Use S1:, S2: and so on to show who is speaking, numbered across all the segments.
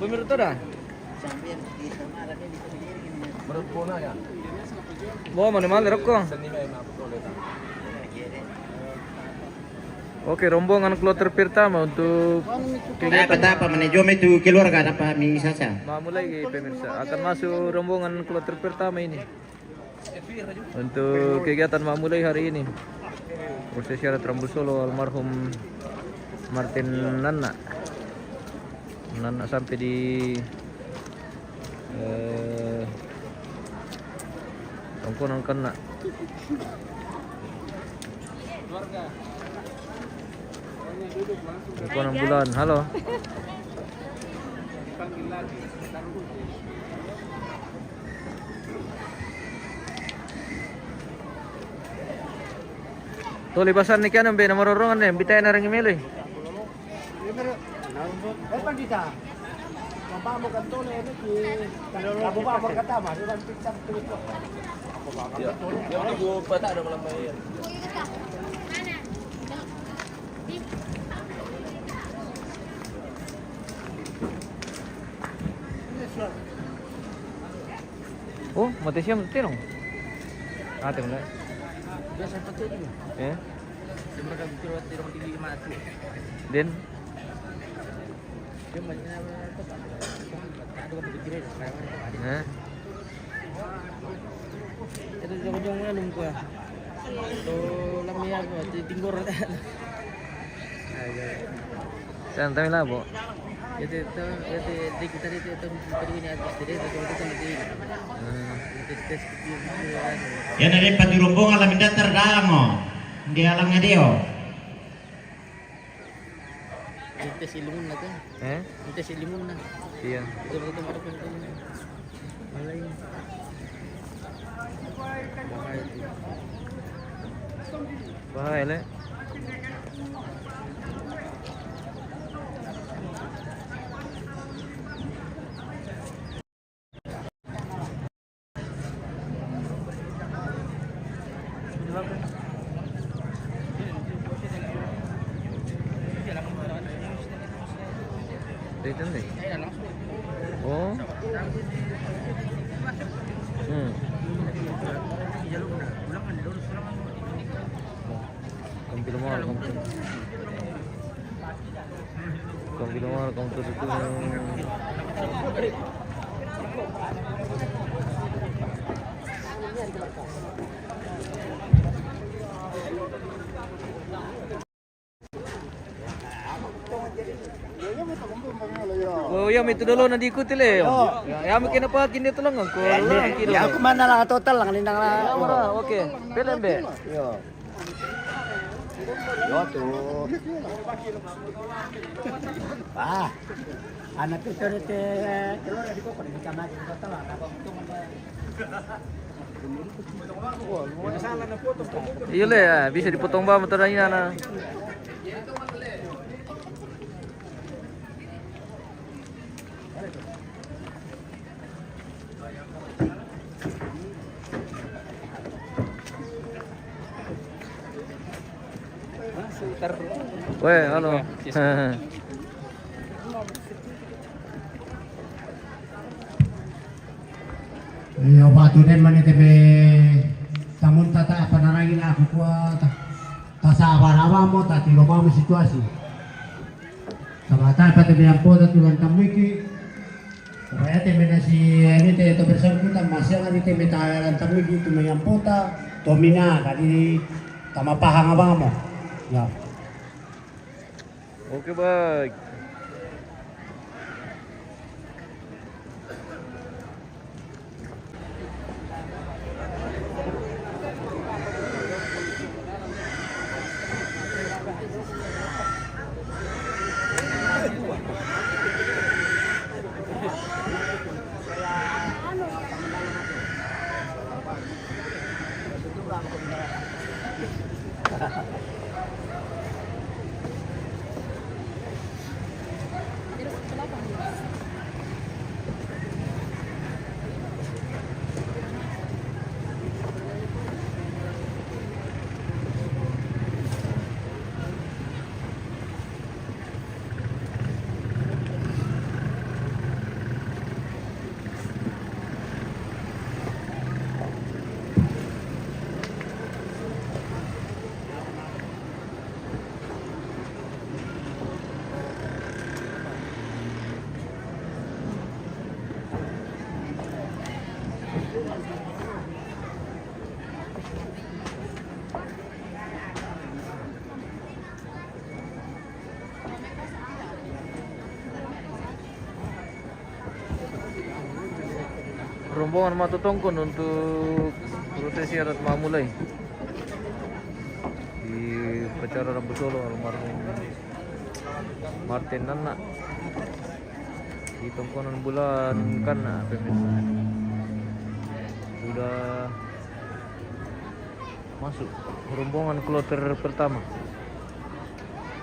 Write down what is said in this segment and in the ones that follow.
S1: Pemirsa dah.
S2: Berpuna ya.
S1: Bawa mana rokok. Oke, rombongan kloter pertama untuk kegiatan
S3: Apa manajemen itu keluarga apa misasa.
S1: mulai pemirsa akan masuk rombongan kloter pertama ini untuk kegiatan mulai hari ini. Proses syarat Rambu Solo almarhum Martin Nana sampai di Tongkonan kena. Tongkonan bulan, halo. Tuh libasan nih kan ambil nomor orongan nih, bitain orang milih.
S2: Yang tunggu peta ada malam bayar.
S1: Oh, mati siam tinong. Ada enggak?
S2: Biasa betul ini.
S1: Ya.
S2: Sebenarnya betul waktu orang tinggi mati.
S1: Den.
S2: Dia banyak ada kepikiran kayak
S1: Hah?
S2: itu jauh-jauhnya nunggu ya. Tuh lamia gua tinggur.
S1: Santai lah, Bu.
S2: Itu di kita itu baru ini atas jadi itu nanti. Tes
S3: Ya dari pati rombongan alamin datar damo. Di alangnya dia.
S2: tes ilimun na kan. Tes ilimun na.
S1: Iya.
S2: Betul-betul ada penting. Malay.
S1: Bahaya le. Dito nih. Oh. Kampil mahal, kampil itu. Oh, ya itu dulu nanti ikuti le. Ya mungkin apa kini tulang aku.
S4: Ya aku mana lah total lang lindang lah.
S1: Oke. Pelen be.
S4: Yo. Yo tuh. Anak itu tete keluar dari kok di kamar total lah.
S1: Iya le, bisa dipotong ba motornya na. Weh, halo.
S3: Yo batu den mani tebe tamun tata apa narangin aku kuat tasabar awamo tati romamu situasi sama apa tebe yang po tatu lan tamiki supaya tebe nasi ini te to bersangkutan masih ngani tebe talan tamiki tu yang pota domina kali tama pahang abang mo ya.
S1: Oke, baik. rombongan Matutongkon untuk prosesi adat memulai di upacara Rambu Solo almarhum Martin Nana di Tongkonan Bulan Kana pemirsa. Sudah masuk rombongan kloter pertama,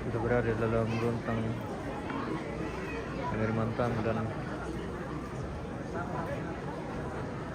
S1: sudah berada dalam runtang Kalimantan dan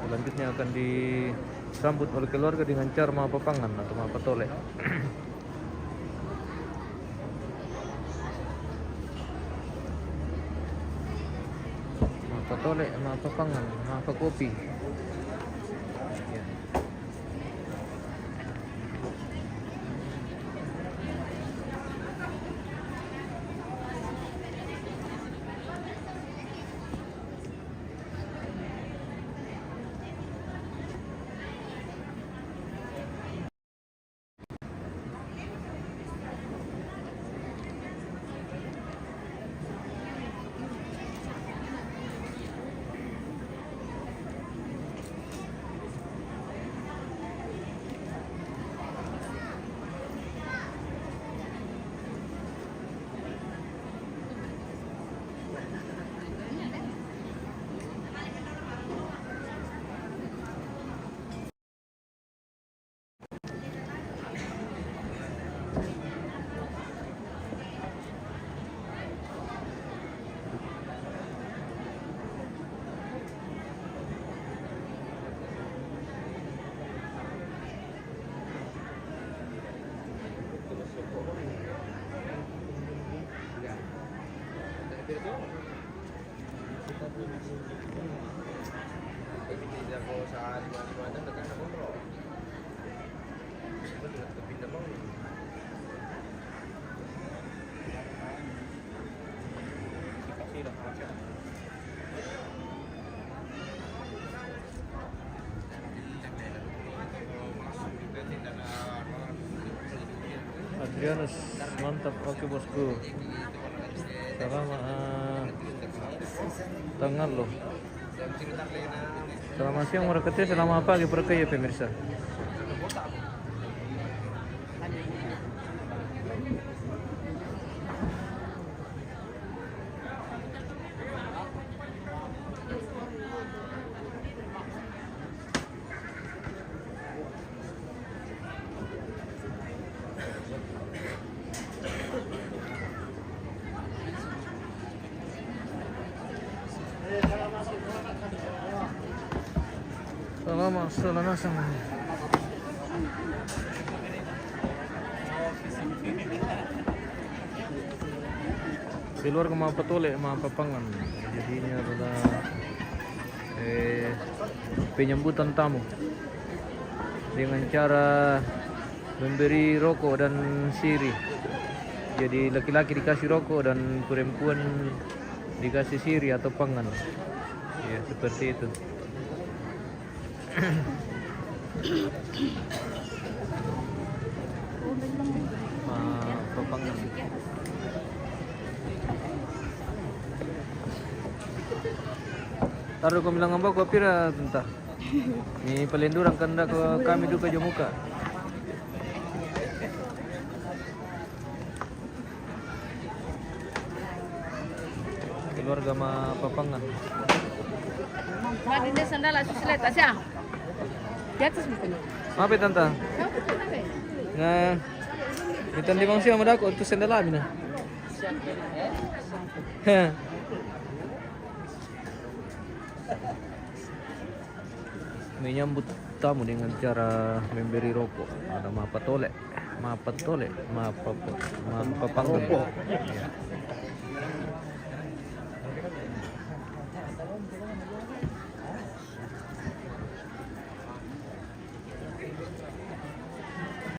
S1: selanjutnya akan disambut oleh keluarga dengan cara mapapangan atau mapatole. Mapatole, mapapangan, mapakopi. Ya. Adrianus, mantap, oke bosku. Selamat tangan loh. Selamat siang merekatnya, selamat pagi perkaya pemirsa. Selamat selanasan. Keluarga mapatole, mapapangan. Jadi ini adalah penyambutan tamu dengan cara memberi rokok dan sirih. Jadi laki-laki dikasih rokok dan perempuan dikasih sirih atau pangan. Ya, seperti itu. Mapapangan. Taruh kau bilang ambak kopira tentang ni pelindurang kanda ke kami duka jamuka. Keluarga Mapapangan.
S5: Ini sandal susulet aja. Di atas mungkin.
S1: Maaf ya tante. Nah, minta limang siang sama aku untuk sandal amin. Menyambut tamu dengan cara memberi rokok. Ada mapatole, mapapangan. Ya.